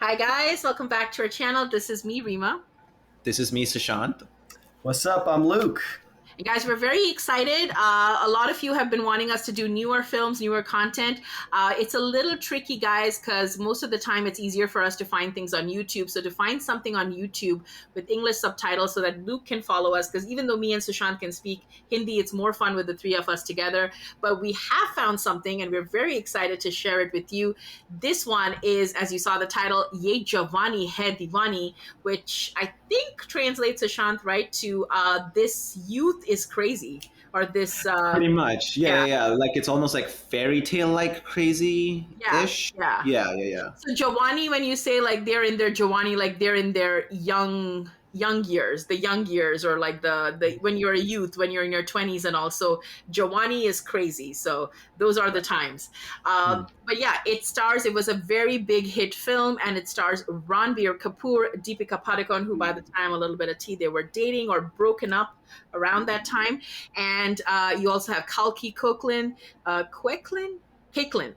Hi guys, welcome back to our channel. This is me, Rima. This is me, Sushant. What's up? I'm Luke. And guys, we're very excited. A lot of you have been wanting us to do newer films, newer content. It's a little tricky, guys, because most of the time it's easier for us to find things on YouTube. So to find something on YouTube with English subtitles so that Luke can follow us, because even though me and Sushant can speak Hindi, it's more fun with the three of us together. But we have found something and we're very excited to share it with you. This one is, as you saw the title, Ye Jawani Hai Diwani, which I think translates, Sushant, right, to this youth is crazy, or this Pretty much. Yeah. Like it's almost like fairy tale like crazy-ish. Yeah. So Jawani, when you say like they're in their Jawani, like they're in their young years, the young years, or like the when you're a youth, when you're in your 20s, and also Jawani is crazy. So those are the times. But yeah, it was a very big hit film, and it stars Ranbir Kapoor, Deepika Padukone, who by the time a little bit of tea, they were dating or broken up around that time. And you also have Kalki Caitlin.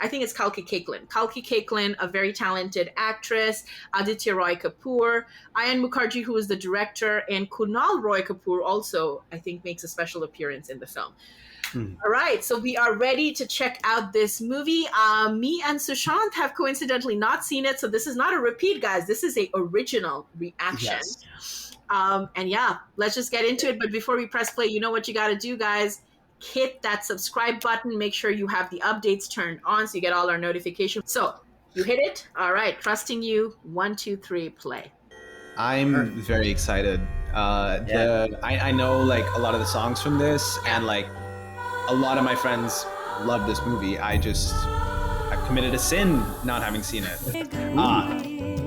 I think it's Kalki Caitlin. Kalki Caitlin, a very talented actress. Aditya Roy Kapoor. Ayan Mukherjee, who is the director. And Kunal Roy Kapoor also, I think, makes a special appearance in the film. All right, so we are ready to check out this movie. Me and Sushant have coincidentally not seen it, so this is not a repeat, guys. This is a original reaction. Yes. And yeah, let's just get into it. But before we press play, you know what you got to do, guys. Hit that subscribe button. Make sure you have the updates turned on so you get all our notifications. So you hit it. All right. Trusting you. 1, 2, 3, play. I'm very excited. I know like a lot of the songs from this, and like a lot of my friends love this movie. I've committed a sin not having seen it.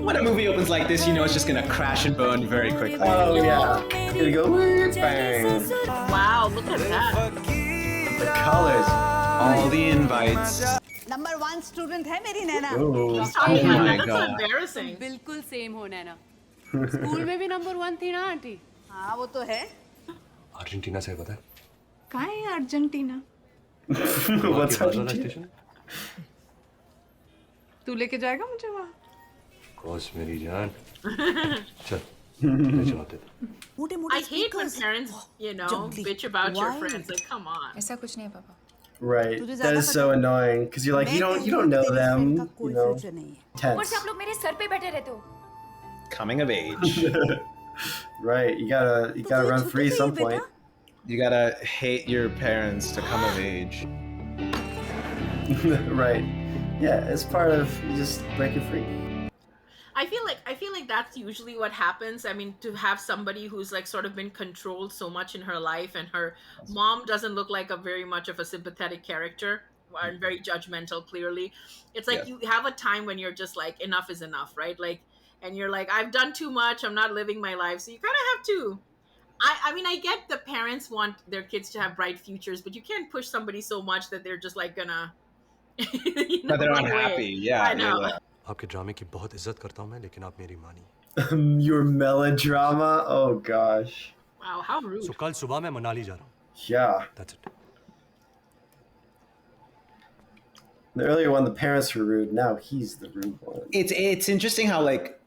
When a movie opens like this, you know it's just gonna crash and burn very quickly. Oh yeah, it's gonna go bang. Wow, look at that. The colors. All the invites. Number 1 student है मेरी नैना। Oh my that's God. embarrassing. बिल्कुल same हो नैना। School में भी number 1 थी ना aunty? हाँ वो तो है। अर्जेंटीना से पता है? कहाँ है अर्जेंटीना? What's Argentina? तू लेके जाएगा मुझे वहाँ? कोस मेरी जान। चल, ले चलाते थे। I hate when parents, bitch about your friends. Like, come on. ऐसा कुछ नहीं है पापा। Right. That is so annoying because you're like you don't know them. You know. Tense. आप लोग मेरे सर पे बैठे रहते हो। Coming of age. Right. You gotta run free some point. You gotta hate your parents to come of age. Right. Yeah, it's part of just breaking free. I feel like that's usually what happens. I mean, to have somebody who's like sort of been controlled so much in her life, and her mom doesn't look like a very much of a sympathetic character and very judgmental, clearly. It's like you have a time when you're just like, enough is enough, right? Like, and you're like, I've done too much, I'm not living my life. So you kind of have to, I mean, I get the parents want their kids to have bright futures, but you can't push somebody so much that they're just like gonna But they're unhappy. Yeah. I know. Yeah. आपके ड्रामे की बहुत इज्जत करता हूँ मैं, लेकिन आप मेरी मानी। Your melodrama. Oh gosh. Wow, how rude. So कल सुबह मैं मनाली जा रहा हूँ। Yeah. That's it. The earlier one, the parents were rude. Now he's the rude one. It's interesting how like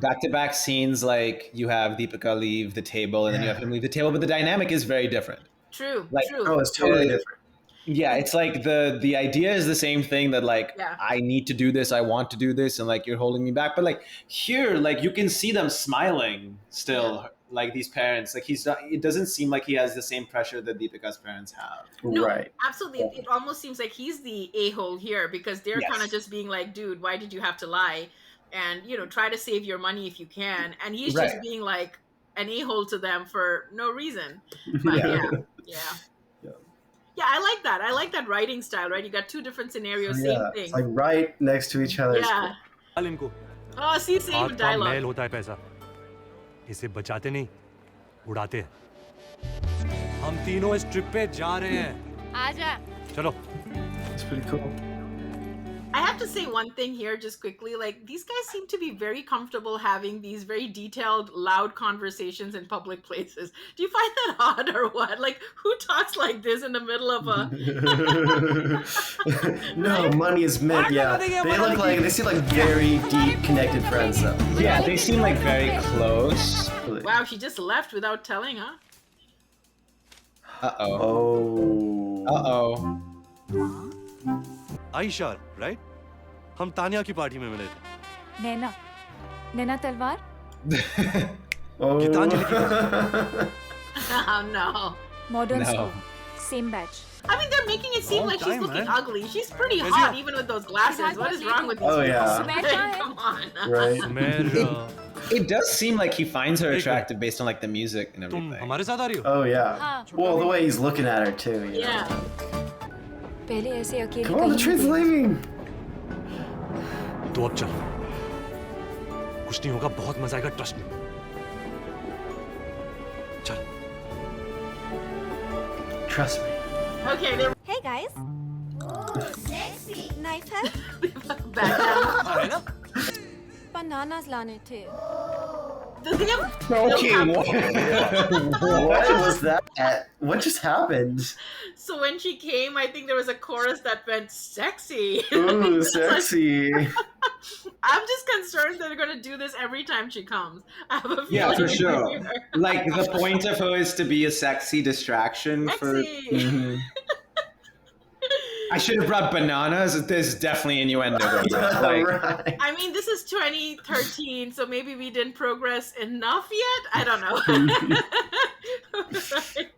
back-to-back scenes, like you have Deepika leave the table and then you have him leave the table, but the dynamic is very different. True. Oh, it's totally different. Yeah, it's like the idea is the same thing, that like I need to do this, I want to do this, and like you're holding me back. But like here, like you can see them smiling still, like these parents. Like it doesn't seem like he has the same pressure that Deepika's parents have. No, right. Absolutely. It almost seems like he's the a-hole here, because they're kind of just being like, dude, why did you have to lie? And try to save your money if you can. And he's just being like an a-hole to them for no reason. But yeah, I like that. I like that writing style, right? You got two different scenarios, same thing. It's like right next to each other. Yeah. Oh, see, same dialogue. मेल होता है पैसा। इसे बचाते नहीं, उड़ाते हैं। हम तीनों इस ट्रिप पे जा रहे हैं। आजा। चलो। It's pretty cool. I have to say one thing here just quickly. Like, these guys seem to be very comfortable having these very detailed, loud conversations in public places. Do you find that odd or what? Like, who talks like this in the middle of a... No, money is meant, yeah. They seem like very deep, connected friends, though. Yeah, they seem like very close. Wow, she just left without telling, huh? Uh-oh. Oh. Uh-oh. Ayesha, right? हम तानिया की party में मिले थे। नैना तलवार? Oh. Geetanjali की Oh, no. Modern No. school. Same batch. I mean, they're making it seem Long like she's time, looking man. ugly. She's pretty Where's hot, he? even with those glasses. What is wrong with these Oh, people? yeah. Sumer Come on. Right. Sumer, It does seem like he finds her attractive based on like the music and तुम everything. हमारे साथ आ रही हो? Oh, yeah. हाँ. Well, the way he's looking at her, too. You know? Yeah. पहले ऐसे अकेली Come on, the कहीं train's नहीं गई। leaving. तो अब चल। कुछ नहीं होगा, बहुत मजा आएगा, ट्रस्ट मी। चल। Trust me. Okay, they're Hey guys. Knife है? back down. है ना? Bananas लाने थे। Does he have... Okay, What was that? What just happened? So when she came, I think there was a chorus that went sexy. Ooh, sexy. I'm just concerned that they're going to do this every time she comes. I have a feeling. Yeah, for sure. Sexy. Like the point of her is to be a sexy distraction for. Mhm. I should have brought bananas. There's definitely innuendo. Yeah, Like, right. I mean, this is 2013, so maybe we didn't progress enough yet. I don't know.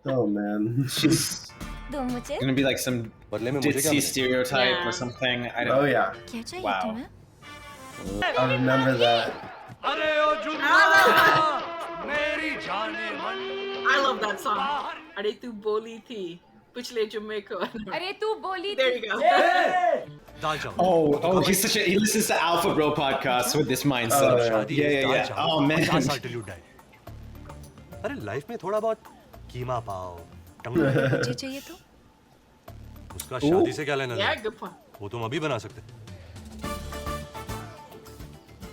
Oh, man. she's दो मुझे? gonna be like some बदले में मुझे क्या ditzy मिला? stereotype Yeah. or something. I Oh, don't. yeah. क्या चाहिए Wow. तुम्हें? I remember that. अरे ओ जुम्मा, मेरी जाने मन। I love that song. Are tu boli thi? Pichle Jumme ko. अरे तू बोली There you go. दाल चावल। Oh, he's such a. He listens to Alpha Bro podcast with this mindset. Oh, yeah. शादी Yeah, है, yeah, दाल yeah. चावल, Oh, man. 50 साल ट्रिल्यूट diet. अरे life में थोड़ा बहुत कीमा पाओ, टंगड़ी। मुझे चाहिए तो? उसका शादी से क्या लेना Yeah, देना? good point. वो तुम अभी बना सकते।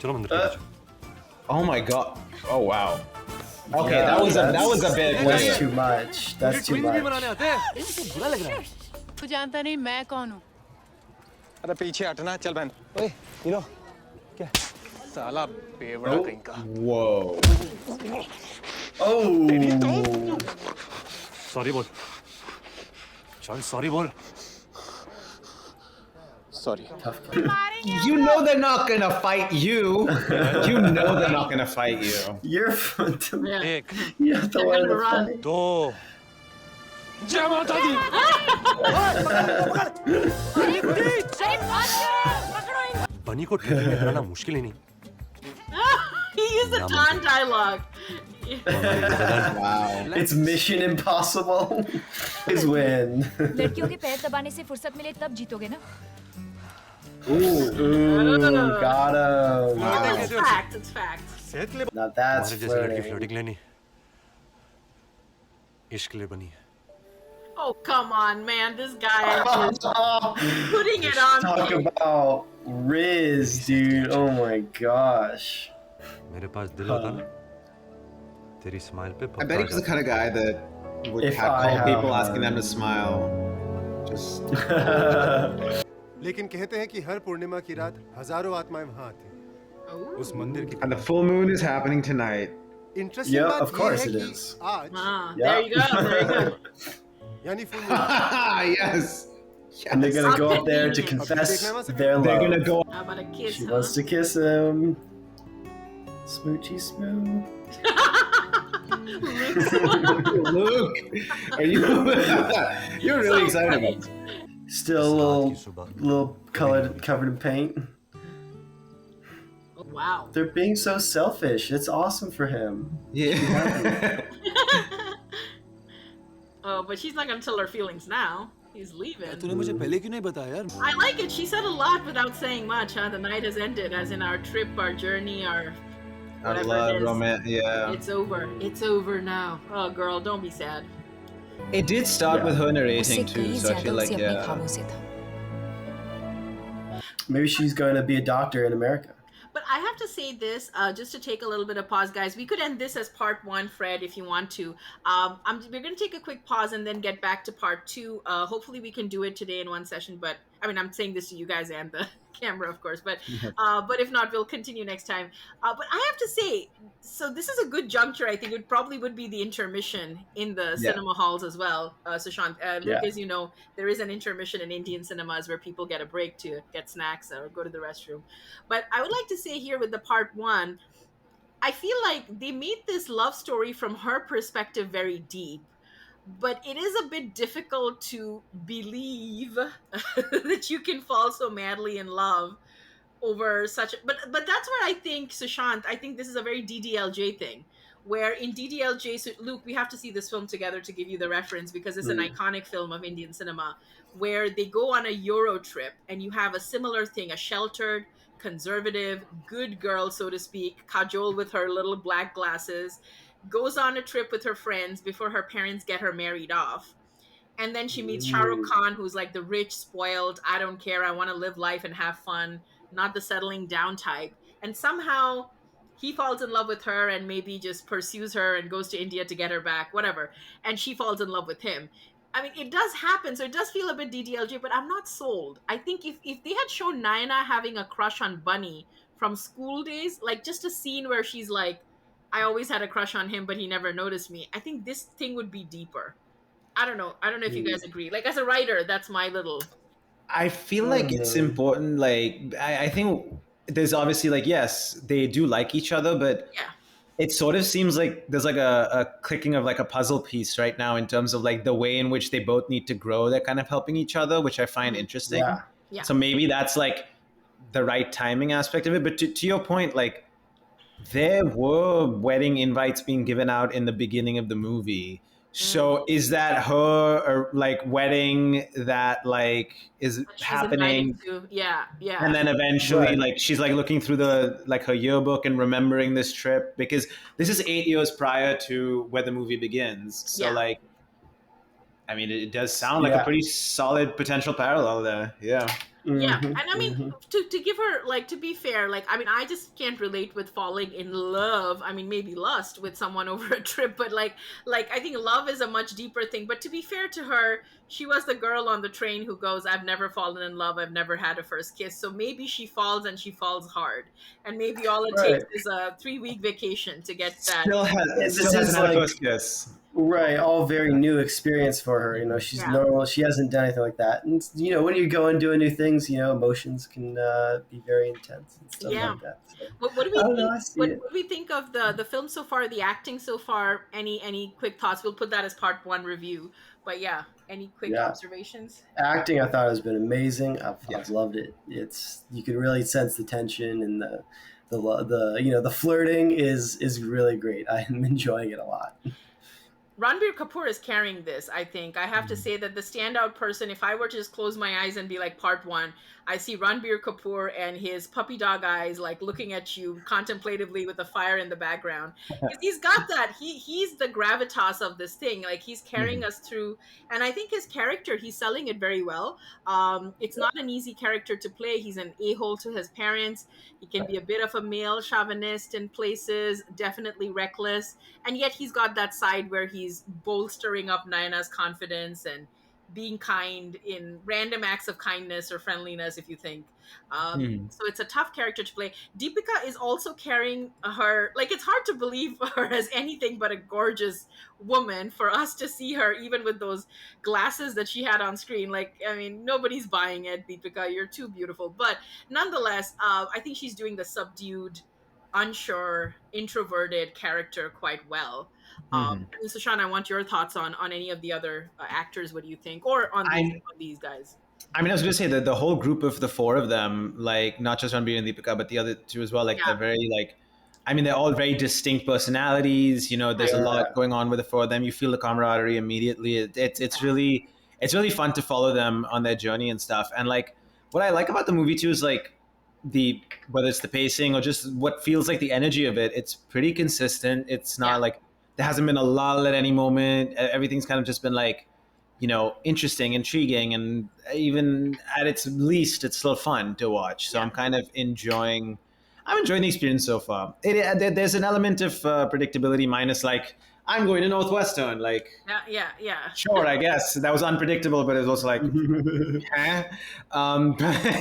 चलो मंदिर के पीछे। Oh my god. Oh wow. Okay, that was a bit. That's weird. too much. That's too twins भी बनाने much. आते हैं। मुझे बुरा लग रहा है। तू जानता नहीं मैं कौन हूँ? अरे पीछे हटना चल बहन ओए ये लो क्या साला बेवड़ा Oh. कहीं का Whoa. Oh. सॉरी बोल। चल सॉरी बोल। Sorry You know they're not gonna fight you. You know they're not gonna fight you. You're Yeah. एक, you're the one in the Run. fight. दो। जय माता दी। बनी को ट्रेन में हराना मुश्किल ही नहीं। He used the Don dialogue. Wow. It's Mission Impossible. His win. लड़कियों के पैर दबाने से फुर्सत मिले तब जीतोगे ना? Ooh, got him. It's fact. It's fact. सेहत के लिए Now that's हमारे जैसी लड़की flirting. फ्लर्टिंग लेनी इश्क के लिए बनी है। Oh, come on, man. This guy is putting it on Talk me. about Riz, dude. Oh my gosh. मेरे पास दिल होता ना तेरी स्माइल पे I पक्का bet he's the kind of guy that would If I catcall have people asking them one. to smile. Just लेकिन कहते हैं कि हर पूर्णिमा की रात हजारों आत्माएं वहां आती हैं उस मंदिर की and the full moon is happening tonight. Interesting Yeah, बात of course ये it है कि is. आज Ah, Yeah. there you go. There you go. यानी full Yes. And they're gonna go up there to Yes. confess their They're love. gonna go. How about a kiss, She huh? wants to kiss him. Smoochy smooch. Luke, are you? You're really excited about this. Still a little covered in paint. Oh, wow. They're being so selfish. It's awesome for him. Yeah. Oh, but she's not going to tell her feelings now. He's leaving. तूने मुझे पहले क्यों नहीं बताया यार? I like it. She said a lot without saying much, huh? The night has ended, as in our trip, our journey, our I whatever love it is. romance. Yeah. It's over. It's over now. Oh, girl, don't be sad. It did start Yeah. with her narrating उससे too, कई so I ज्यादा feel like उसे अपने yeah. ख्वाबों से था। Maybe she's going to be a doctor in America. But I have to say this, just to take a little bit of pause, guys. We could end this as part one, Fred, if you want to. We're going to take a quick pause and then get back to part two. Hopefully, we can do it today in one session. But I mean, I'm saying this to you guys and the camera, of course. But if not, we'll continue next time. But I have to say, so this is a good juncture. I think it probably would be the intermission in the cinema halls as well, Sushant. Luke, as you know, there is an intermission in Indian cinemas where people get a break to get snacks or go to the restroom. But I would like to say here with the part one, I feel like they made this love story from her perspective very deep, but it is a bit difficult to believe that you can fall so madly in love over such but that's where I think, Sushant, I think this is a very DDLJ thing, where in DDLJ, so Luke, we have to see this film together to give you the reference, because it's an iconic film of Indian cinema, where they go on a Euro trip and you have a similar thing, a sheltered, conservative, good girl, so to speak, Kajol with her little black glasses, goes on a trip with her friends before her parents get her married off. And then she meets Shah Rukh Khan, who's like the rich, spoiled, I don't care, I want to live life and have fun, not the settling down type. And somehow he falls in love with her and maybe just pursues her and goes to India to get her back, whatever. And she falls in love with him. I mean, it does happen, so it does feel a bit DDLJ, but I'm not sold. I think if they had shown Naina having a crush on Bunny from school days, like just a scene where she's like, I always had a crush on him, but he never noticed me, I think this thing would be deeper. I don't know if you guys agree. Like, as a writer, that's my little... I feel like it's important. Like, I think there's obviously, like, yes, they do like each other, but it sort of seems like there's like a clicking of like a puzzle piece right now in terms of like the way in which they both need to grow. They're kind of helping each other, which I find interesting. Yeah. So maybe that's like the right timing aspect of it. But to your point, like, there were wedding invites being given out in the beginning of the movie. So is that her like wedding that like is happening? Yeah. And then eventually like she's like looking through the like her yearbook and remembering this trip, because this is 8 years prior to where the movie begins. So like, I mean, it does sound like a pretty solid potential parallel there. Yeah. Yeah, and I mean, to give her, like, to be fair, like, I mean, I just can't relate with falling in love. I mean, maybe lust with someone over a trip, but like I think love is a much deeper thing. But to be fair to her, she was the girl on the train who goes, I've never fallen in love, I've never had a first kiss. So maybe she falls, and she falls hard. And maybe all it takes is a 3-week vacation to get that. Still hasn't had a first kiss. Right, all very new experience for her. You know, she's normal. She hasn't done anything like that. And you know, when you go and doing new things, you know, emotions can be very intense and stuff like that. So, what do we think? What do we think of the film so far, the acting so far? Any quick thoughts? We'll put that as part one review. But yeah, any quick observations? Acting, I thought has been amazing. I've loved it. It's, you can really sense the tension, and the you know, the flirting is really great. I'm enjoying it a lot. Ranbir Kapoor is carrying this, I think. I have to say that the standout person, if I were to just close my eyes and be like part one, I see Ranbir Kapoor and his puppy dog eyes, like looking at you contemplatively with a fire in the background. He's got that. He's the gravitas of this thing. Like, he's carrying us through. And I think his character, he's selling it very well. It's not an easy character to play. He's an a-hole to his parents. He can be a bit of a male chauvinist in places, definitely reckless. And yet he's got that side where he's bolstering up Naina's confidence and being kind in random acts of kindness or friendliness, if you think. So it's a tough character to play. Deepika is also carrying her, like, it's hard to believe her as anything but a gorgeous woman for us to see her, even with those glasses that she had on screen. Like, I mean, nobody's buying it, Deepika. You're too beautiful. But nonetheless, I think she's doing the subdued, unsure, introverted character quite well. Sushant, I want your thoughts on any of the other actors. What do you think? Or on these guys? I mean, I was going to say that the whole group of the four of them, like, not just Ranbir and Deepika, but the other two as well, like, they're very, like, I mean, they're all very distinct personalities. You know, there's a lot going on with the four of them. You feel the camaraderie immediately. It's really fun to follow them on their journey and stuff. And, like, what I like about the movie, too, is, like, whether it's the pacing or just what feels like the energy of it, it's pretty consistent. It's not like there hasn't been a lull at any moment. Everything's kind of just been like interesting, intriguing, and even at its least, it's still fun to watch. So I'm kind of enjoying. I'm enjoying the experience so far. There's an element of predictability minus like I'm going to Northwestern. Like, yeah. sure, I guess that was unpredictable, but it was also like, eh?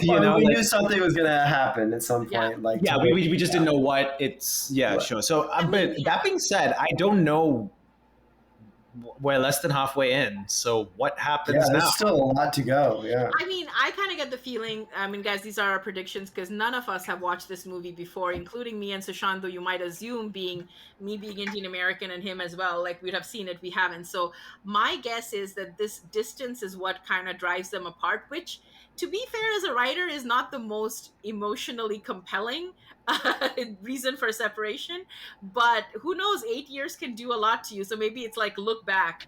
We knew something was gonna happen at some point. Like, we just didn't know what. It's sure. So, but that being said, I don't know. We're less than halfway in, so what happens now? There's still a lot to go. Yeah. I mean, I kind of get the feeling, guys, these are our predictions because none of us have watched this movie before, including me and Sushant, though you might assume being Indian American and him as well, like we'd have seen it, we haven't. So my guess is that this distance is what kind of drives them apart, which, to be fair, as a writer, is not the most emotionally compelling reason for separation. But who knows, 8 years can do a lot to you. So maybe it's like, look back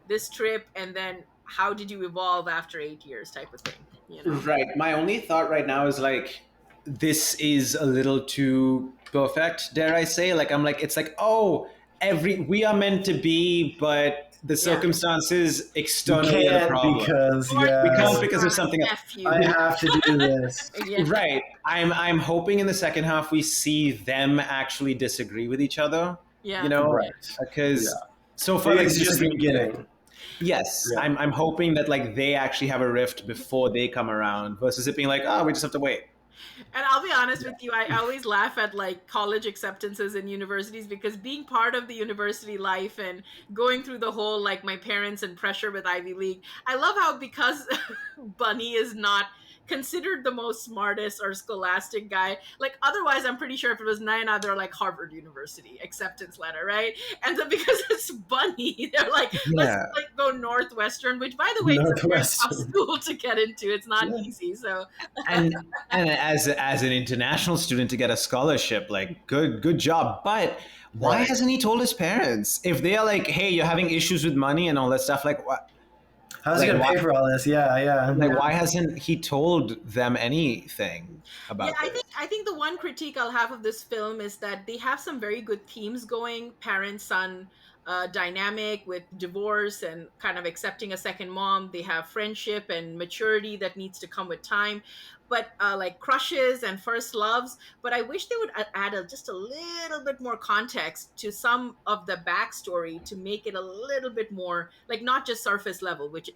this trip and then how did you evolve after 8 years type of thing, Right. My only thought right now is like, this is a little too perfect, dare I say. Like, I'm like, it's like, we are meant to be, but the circumstances externally are the problem. We can't because of something else. I have to do this. Right. I'm hoping in the second half we see them actually disagree with each other. Yeah. Right. Because so far it's just the beginning. Yes, yeah. I'm hoping that like they actually have a rift before they come around versus it being like, we just have to wait. And I'll be honest with you, I always laugh at like college acceptances in universities because being part of the university life and going through the whole like my parents and pressure with Ivy League, I love how because Bunny is not considered the most smartest or scholastic guy, like otherwise I'm pretty sure if it was Nayana, they're like Harvard University acceptance letter, right? And so because it's Bunny, they're like, let's like go Northwestern, which by the way is a very tough school to get into. It's not easy. So and as an international student to get a scholarship, like good job. But why hasn't he told his parents? If they are like, hey, you're having issues with money and all that stuff, like what? How's he gonna pay for all this? Yeah. Like, why hasn't he told them anything about this? I think the one critique I'll have of this film is that they have some very good themes going, parent-son dynamic with divorce and kind of accepting a second mom. They have friendship and maturity that needs to come with time, but like crushes and first loves. But I wish they would add just a little bit more context to some of the backstory to make it a little bit more like not just surface level, which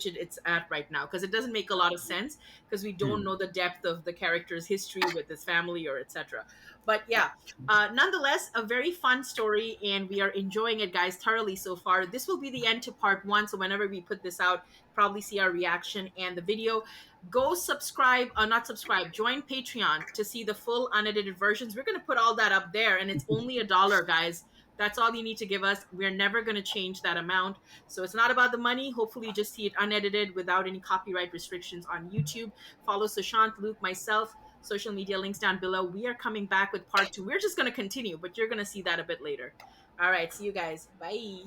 it's at right now, because it doesn't make a lot of sense because we don't know the depth of the character's history with his family or etc. But yeah, nonetheless, a very fun story, and we are enjoying it, guys, thoroughly so far. This will be the end to part 1, so whenever we put this out, probably see our reaction and the video. Go subscribe, not subscribe, join Patreon to see the full unedited versions. We're going to put all that up there, and it's only $1, guys. That's all you need to give us. We're never going to change that amount. So it's not about the money. Hopefully you just see it unedited without any copyright restrictions on YouTube. Follow Sushant, Luke, myself, social media links down below. We are coming back with part 2. We're just going to continue, but you're going to see that a bit later. All right. See you guys. Bye.